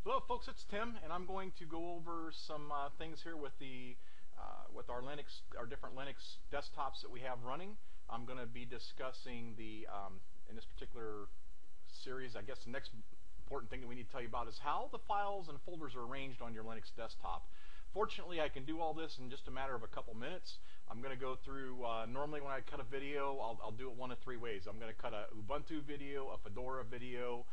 Hello, folks. It's Tim, and I'm going to go over some things here with our Linux, our different Linux desktops that we have running. I'm going to be discussing in this particular series, I guess the next important thing that we need to tell you about is how the files and folders are arranged on your Linux desktop. Fortunately, I can do all this in just a matter of a couple minutes. I'm going to go through, normally when I cut a video, I'll do it one of three ways. I'm going to cut a Ubuntu video, a Fedora video,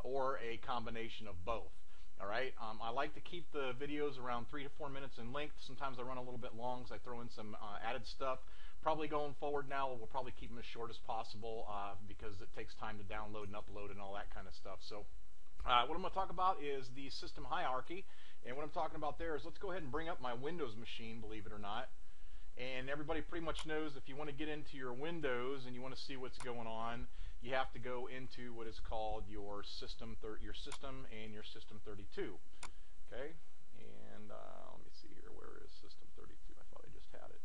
or a combination of both. All right. I like to keep the videos around 3 to 4 minutes in length. Sometimes I run a little bit long, so I throw in some added stuff. Probably going forward now, we'll probably keep them as short as possible because it takes time to download and upload and all that kind of stuff. So what I'm going to talk about is the system hierarchy. And what I'm talking about there is, let's go ahead and bring up my Windows machine, believe it or not. And everybody pretty much knows if you want to get into your Windows and you want to see what's going on, you have to go into what is called your system and your system 32. Okay, and let me see here. Where is system 32? I thought I just had it.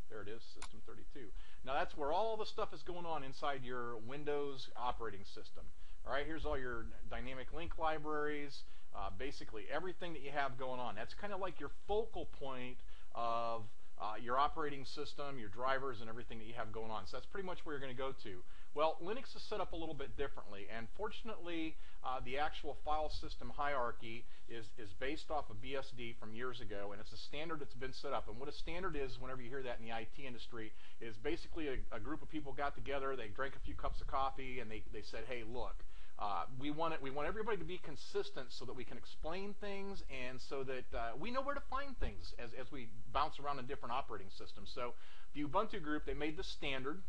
There it is, system 32. Now that's where all the stuff is going on inside your Windows operating system. All right, here's all your dynamic link libraries, basically everything that you have going on. That's kind of like your focal point of your operating system, your drivers, and everything that you have going on. So that's pretty much where you're going to go to. Well, Linux is set up a little bit differently, and fortunately, the actual file system hierarchy is based off of BSD from years ago, and it's a standard that's been set up. And what a standard is, whenever you hear that in the IT industry, is basically a group of people got together, they drank a few cups of coffee, and they said, hey, look, we want everybody to be consistent so that we can explain things and so that we know where to find things as we bounce around in different operating systems. So the Ubuntu group, they made the standard.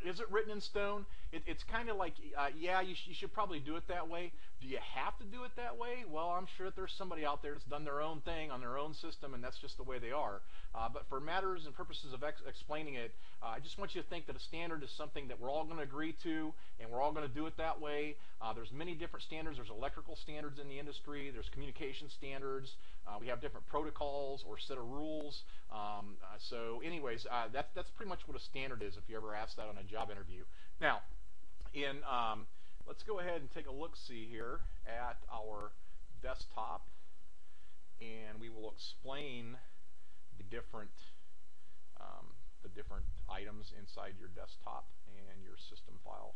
Is it written in stone? It's kind of like, yeah, you should probably do it that way. Do you have to do it that way? Well, I'm sure that there's somebody out there that's done their own thing on their own system, and that's just the way they are. But for matters and purposes of explaining it, I just want you to think that a standard is something that we're all going to agree to, and we're all going to do it that way. There's many different standards. There's electrical standards in the industry. There's communication standards. We have different protocols or set of rules. So anyways, that's pretty much what a standard is if you ever ask that on a job interview. Now, let's go ahead and take a look-see here at our desktop, and we will explain the different items inside your desktop and your system file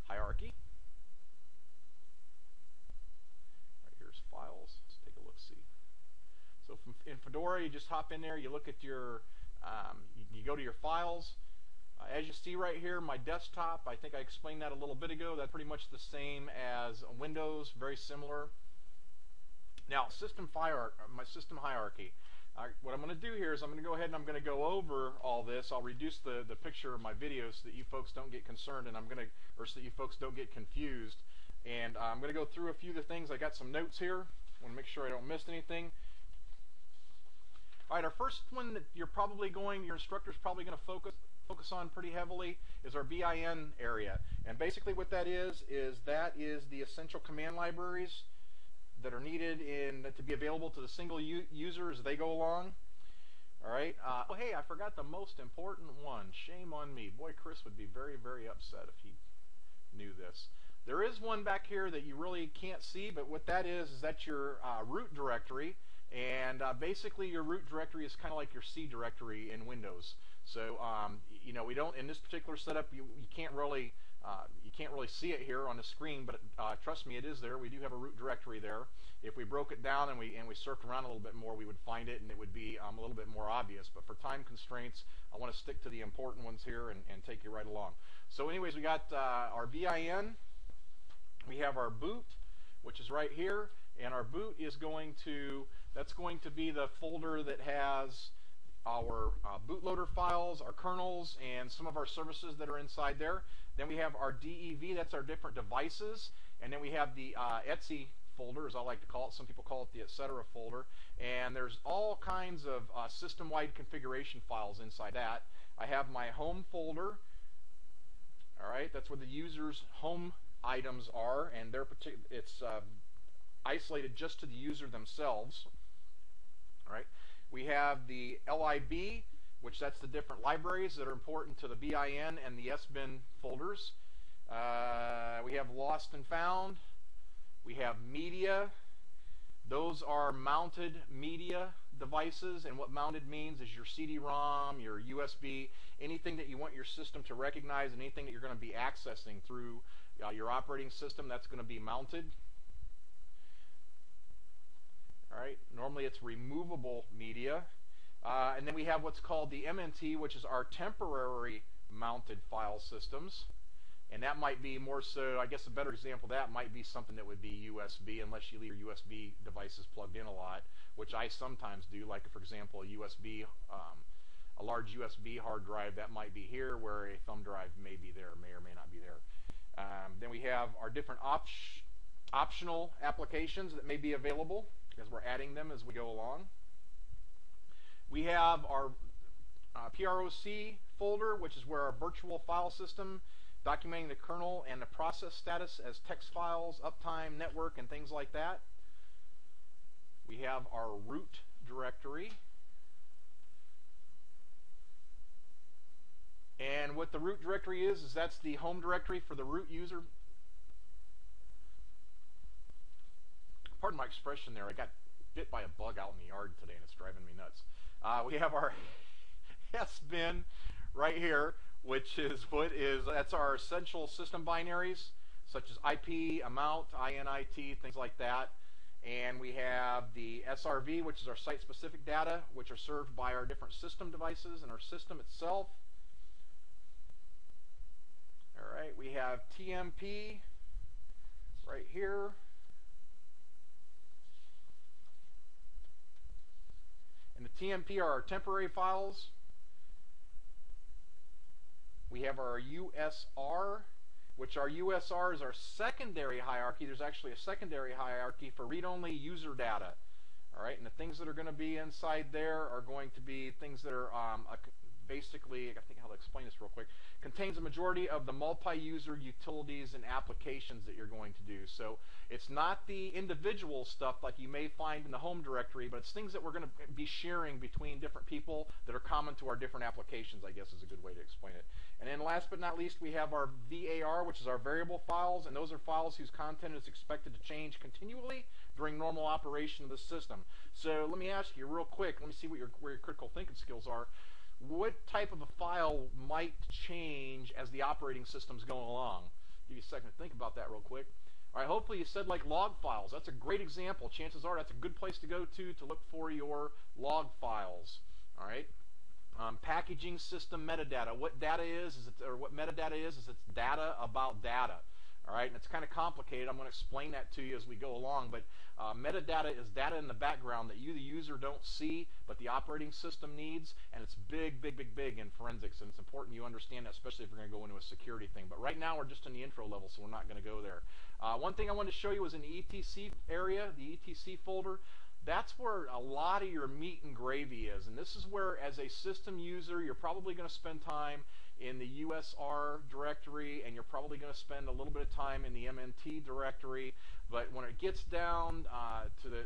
hierarchy. Right, here's files. Let's take a look-see. So in Fedora, you just hop in there, you look at your, you go to your files. As you see right here, my desktop, I think I explained that a little bit ago. That's pretty much the same as Windows, very similar. Now, my system hierarchy. What I'm going to do here is I'm going to go ahead and I'm going to go over all this. I'll reduce the picture of my video so that you folks don't get concerned, and so that you folks don't get confused. And I'm going to go through a few of the things. I got some notes here. I want to make sure I don't miss anything. All right, our first one that your instructor's probably going to focus on pretty heavily is our BIN area. And basically what that is the essential command libraries that are needed to be available to the single user as they go along. All right. Oh, hey, I forgot the most important one. Shame on me. Boy, Chris would be very, very upset if he knew this. There is one back here that you really can't see, but what that is that's your root directory. And basically your root directory is kind of like your C directory in Windows. So you know, we don't, in this particular setup, you can't really see it here on the screen, but trust me, it is there. We do have a root directory there. If we broke it down and we surfed around a little bit more, we would find it, and it would be a little bit more obvious. But for time constraints, I want to stick to the important ones here and take you right along. So anyways, we got our BIN. We have our boot, which is right here, and our boot is that's going to be the folder that has our bootloader files, our kernels, and some of our services that are inside there. Then we have our DEV, that's our different devices, and then we have the etc folder, as I like to call it. Some people call it the etc folder, and there's all kinds of system-wide configuration files inside that. I have my home folder. All right, that's where the user's home items are, and it's isolated just to the user themselves. All right. We have the LIB, which that's the different libraries that are important to the BIN and the SBIN folders. We have lost and found. We have media. Those are mounted media devices, and what mounted means is your CD-ROM, your USB, anything that you want your system to recognize, and anything that you're going to be accessing through your operating system, that's going to be mounted. All right. Normally it's removable media. And then we have what's called the MNT, which is our temporary mounted file systems. And that might be more so, I guess a better example of that might be something that would be USB, unless you leave your USB devices plugged in a lot, which I sometimes do. Like, for example, a large USB hard drive, that might be here, where a thumb drive may be there, may or may not be there. Then we have our different optional applications that may be available, because we're adding them as we go along. We have our PROC folder, which is where our virtual file system, documenting the kernel and the process status as text files, uptime, network, and things like that. We have our root directory. And what the root directory is that's the home directory for the root user. Pardon my expression there. I got bit by a bug out in the yard today, and it's driving me nuts. We have our SBIN right here, which is that's our essential system binaries, such as IP, amount, INIT, things like that. And we have the SRV, which is our site-specific data, which are served by our different system devices and our system itself. All right, we have TMP right here. And the TMP are our temporary files. We have our USR, which our USR is our secondary hierarchy. There's actually a secondary hierarchy for read-only user data. All right, and the things that are going to be inside there are going to be things that are basically, I think how to explain this real quick, contains a majority of the multi-user utilities and applications that you're going to do. So it's not the individual stuff like you may find in the home directory, but it's things that we're going to be sharing between different people that are common to our different applications, I guess is a good way to explain it. And then last but not least, we have our VAR, which is our variable files, and those are files whose content is expected to change continually during normal operation of the system. So let me ask you real quick, let me see where your critical thinking skills are. What type of a file might change as the operating system's going along? Give you a second to think about that real quick. All right, hopefully you said like log files. That's a great example. Chances are that's a good place to go to look for your log files. All right. Packaging system metadata. What data is or what metadata is it's data about data. All right, and it's kind of complicated. I'm going to explain that to you as we go along, but metadata is data in the background that you, the user, don't see, but the operating system needs, and it's big, big, big, big in forensics, and it's important you understand that, especially if you're going to go into a security thing. But right now, we're just in the intro level, so we're not going to go there. One thing I wanted to show you was in the ETC area, the ETC folder. That's where a lot of your meat and gravy is, and this is where, as a system user, you're probably going to spend time in the USR directory, and you're probably going to spend a little bit of time in the MNT directory. But when it gets down to the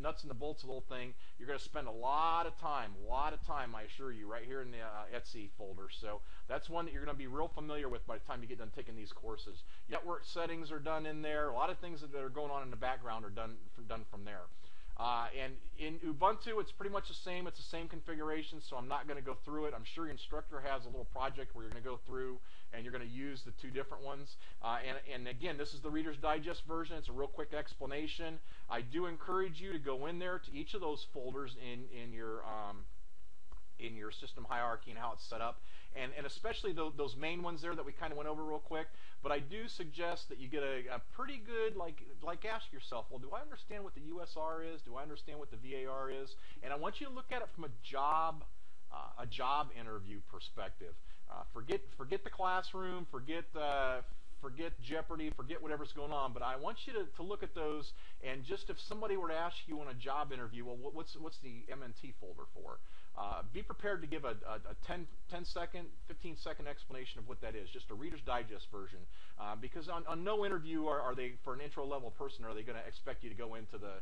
nuts and the bolts of the whole thing, you're going to spend a lot of time, I assure you, right here in the Etsy folder. So that's one that you're going to be real familiar with by the time you get done taking these courses. Network settings are done in there. A lot of things that are going on in the background are done from there. And in Ubuntu, it's pretty much the same. It's the same configuration, so I'm not going to go through it. I'm sure your instructor has a little project where you're going to go through and you're going to use the two different ones. And again, this is the Reader's Digest version. It's a real quick explanation. I do encourage you to go in there to each of those folders in your system hierarchy and how it's set up. And especially those main ones there that we kind of went over real quick. But I do suggest that you get a pretty good, like ask yourself, well, do I understand what the USR is? Do I understand what the VAR is? And I want you to look at it from a job interview perspective. Forget the classroom, forget Jeopardy, forget whatever's going on, but I want you to look at those, and just if somebody were to ask you in a job interview, well, what's the MNT folder for? Be prepared to give a 10-second, 15-second explanation of what that is, just a Reader's Digest version. Because on no interview are they, for an intro-level person, are they going to expect you to go into the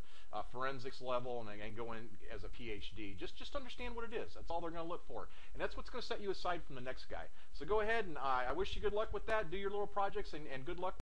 forensics level and go in as a PhD. Just understand what it is. That's all they're going to look for. And that's what's going to set you aside from the next guy. So go ahead, and I wish you good luck with that. Do your little projects, and good luck